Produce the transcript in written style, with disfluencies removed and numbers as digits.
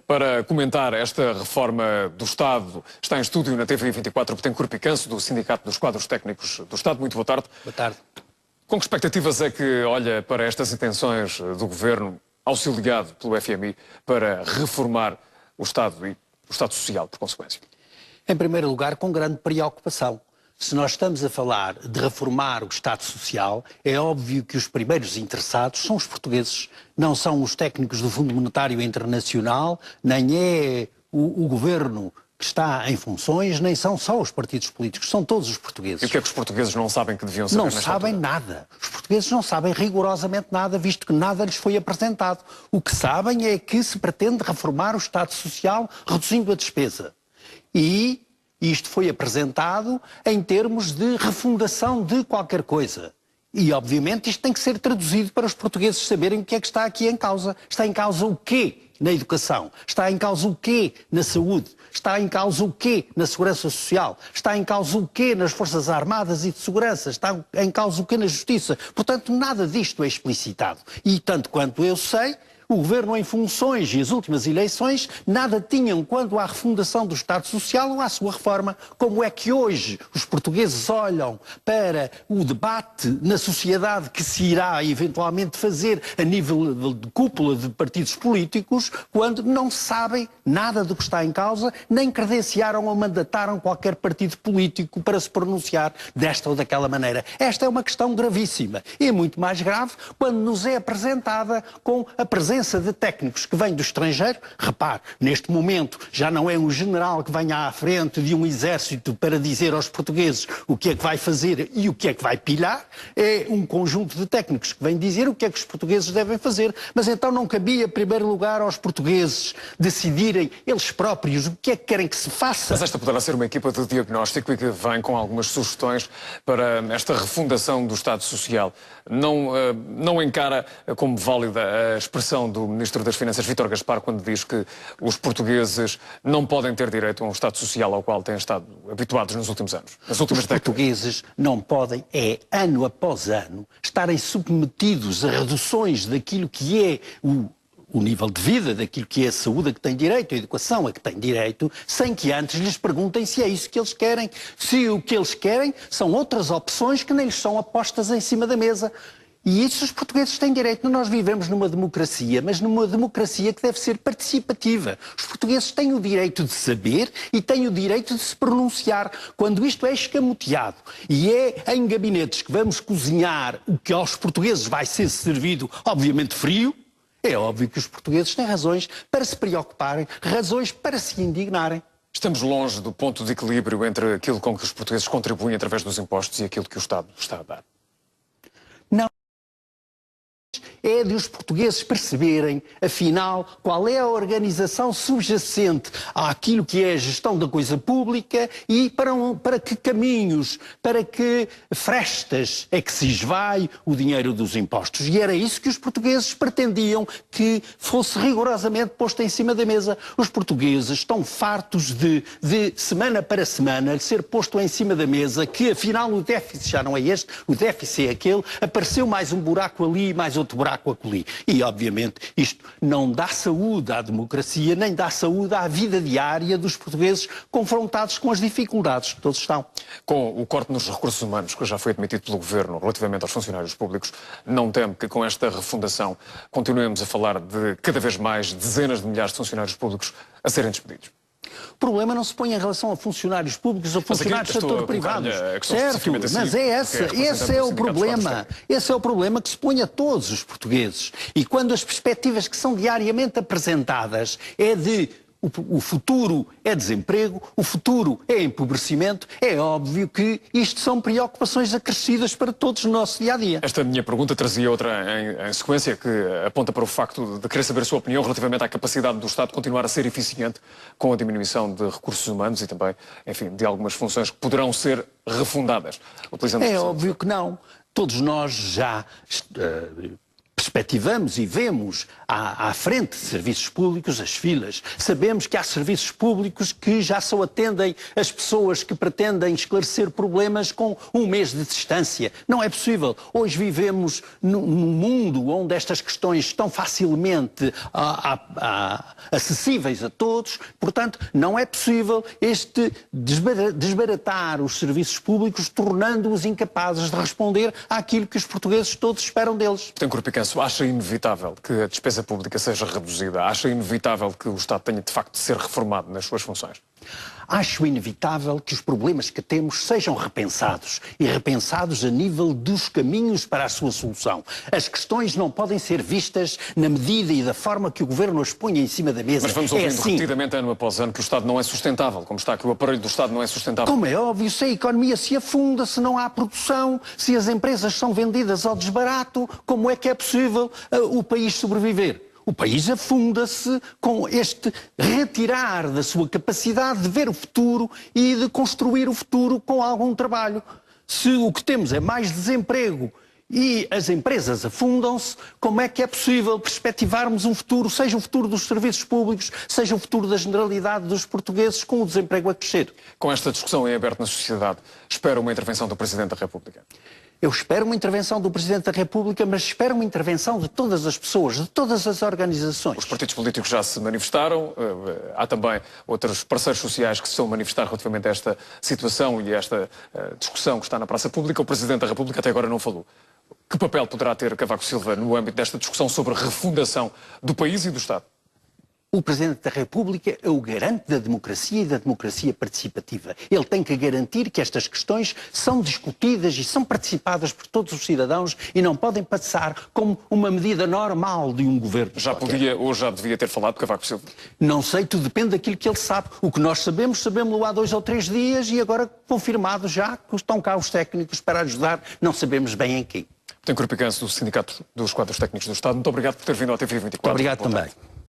Para comentar esta reforma do Estado, está em estúdio na TV 24 Betancourt Picanço, do Sindicato dos Quadros Técnicos do Estado. Muito boa tarde. Boa tarde. Com que expectativas é que olha para estas intenções do Governo, auxiliado pelo FMI, para reformar o Estado e o Estado Social, por consequência? Em primeiro lugar, com grande preocupação. Se nós estamos a falar de reformar o Estado Social, é óbvio que os primeiros interessados são os portugueses. Não são os técnicos do Fundo Monetário Internacional, nem é o Governo que está em funções, nem são só os partidos políticos, são todos os portugueses. E o que é que os portugueses não sabem que deviam saber? Não sabem nada. Os portugueses não sabem rigorosamente nada, visto que nada lhes foi apresentado. O que sabem é que se pretende reformar o Estado Social reduzindo a despesa. E isto foi apresentado em termos de refundação de qualquer coisa. E, obviamente, isto tem que ser traduzido para os portugueses saberem o que é que está aqui em causa. Está em causa o quê na educação? Está em causa o quê na saúde? Está em causa o quê na segurança social? Está em causa o quê nas Forças Armadas e de Segurança? Está em causa o quê na Justiça? Portanto, nada disto é explicitado. E, tanto quanto eu sei, o Governo em funções e as últimas eleições nada tinham quanto à refundação do Estado Social ou à sua reforma. Como é que hoje os portugueses olham para o debate na sociedade que se irá eventualmente fazer a nível de cúpula de partidos políticos quando não sabem nada do que está em causa, nem credenciaram ou mandataram qualquer partido político para se pronunciar desta ou daquela maneira? Esta é uma questão gravíssima e é muito mais grave quando nos é apresentada com a presença de técnicos que vêm do estrangeiro. Repare, neste momento já não é um general que venha à frente de um exército para dizer aos portugueses o que é que vai fazer e o que é que vai pilhar, é um conjunto de técnicos que vêm dizer o que é que os portugueses devem fazer. Mas então não cabia, em primeiro lugar, aos portugueses decidirem eles próprios o que é que querem que se faça? Mas esta poderá ser uma equipa de diagnóstico e que vem com algumas sugestões para esta refundação do Estado Social. Não encara como válida a expressão do Ministro das Finanças, Vítor Gaspar, quando diz que os portugueses não podem ter direito a um Estado Social ao qual têm estado habituados nos últimos anos, nas últimas décadas? Os portugueses não podem, ano após ano, estarem submetidos a reduções daquilo que é o nível de vida, daquilo que é a saúde a que tem direito, a educação a que tem direito, sem que antes lhes perguntem se é isso que eles querem. Se o que eles querem são outras opções que nem lhes são apostas em cima da mesa. E isso os portugueses têm direito. Nós vivemos numa democracia, mas numa democracia que deve ser participativa. Os portugueses têm o direito de saber e têm o direito de se pronunciar. Quando isto é escamoteado e é em gabinetes que vamos cozinhar o que aos portugueses vai ser servido, obviamente frio, é óbvio que os portugueses têm razões para se preocuparem, razões para se indignarem. Estamos longe do ponto de equilíbrio entre aquilo com que os portugueses contribuem através dos impostos e aquilo que o Estado está a dar. Não. É de os portugueses perceberem, afinal, qual é a organização subjacente àquilo que é a gestão da coisa pública e para que caminhos, para que frestas é que se esvai o dinheiro dos impostos. E era isso que os portugueses pretendiam que fosse rigorosamente posto em cima da mesa. Os portugueses estão fartos de semana para semana, ser posto em cima da mesa que, afinal, o déficit já não é este, o déficit é aquele, apareceu mais um buraco ali, mais outro buraco acolhi. E, obviamente, isto não dá saúde à democracia, nem dá saúde à vida diária dos portugueses confrontados com as dificuldades que todos estão. Com o corte nos recursos humanos, que já foi admitido pelo Governo relativamente aos funcionários públicos, não teme que com esta refundação continuemos a falar de cada vez mais dezenas de milhares de funcionários públicos a serem despedidos? O problema não se põe em relação a funcionários públicos ou funcionários do setor privado. Certo, mas esse é o problema. Esse é o problema que se põe a todos os portugueses. E quando as perspectivas que são diariamente apresentadas é de o futuro é desemprego, o futuro é empobrecimento, é óbvio que isto são preocupações acrescidas para todos no nosso dia-a-dia. Esta minha pergunta trazia outra em sequência, que aponta para o facto de querer saber a sua opinião relativamente à capacidade do Estado de continuar a ser eficiente com a diminuição de recursos humanos e também, enfim, de algumas funções que poderão ser refundadas. É óbvio que não. Todos nós já perspectivamos e vemos à frente de serviços públicos as filas. Sabemos que há serviços públicos que já só atendem as pessoas que pretendem esclarecer problemas com um mês de distância. Não é possível. Hoje vivemos num mundo onde estas questões estão facilmente acessíveis a todos. Portanto, não é possível este desbaratar os serviços públicos, tornando-os incapazes de responder àquilo que os portugueses todos esperam deles. Tenho Picanço, acha inevitável que a despesa pública seja reduzida? Acha inevitável que o Estado tenha, de facto, de ser reformado nas suas funções? Acho inevitável que os problemas que temos sejam repensados e repensados a nível dos caminhos para a sua solução. As questões não podem ser vistas na medida e da forma que o Governo as põe em cima da mesa. Mas vamos ouvindo repetidamente, ano após ano, que o Estado não é sustentável, como está, que o aparelho do Estado não é sustentável. Como é óbvio, se a economia se afunda, se não há produção, se as empresas são vendidas ao desbarato, como é que é possível o país sobreviver? O país afunda-se com este retirar da sua capacidade de ver o futuro e de construir o futuro com algum trabalho. Se o que temos é mais desemprego e as empresas afundam-se, como é que é possível perspectivarmos um futuro, seja o futuro dos serviços públicos, seja o futuro da generalidade dos portugueses com o desemprego a crescer? Com esta discussão em aberto na sociedade, espera uma intervenção do Presidente da República? Eu espero uma intervenção do Presidente da República, mas espero uma intervenção de todas as pessoas, de todas as organizações. Os partidos políticos já se manifestaram, há também outros parceiros sociais que se estão a manifestar relativamente a esta situação e a esta discussão que está na praça pública. O Presidente da República até agora não falou. Que papel poderá ter Cavaco Silva no âmbito desta discussão sobre a refundação do país e do Estado? O Presidente da República é o garante da democracia e da democracia participativa. Ele tem que garantir que estas questões são discutidas e são participadas por todos os cidadãos e não podem passar como uma medida normal de um governo. Já podia ou já devia ter falado de Cavaco Silva? Não sei, tudo depende daquilo que ele sabe. O que nós sabemos-lo há 2 ou 3 dias e agora confirmado já que estão cá os técnicos para ajudar, não sabemos bem em quem. Tenho Picanço, do Sindicato dos Quadros Técnicos do Estado. Muito obrigado por ter vindo ao TV24. Muito obrigado também.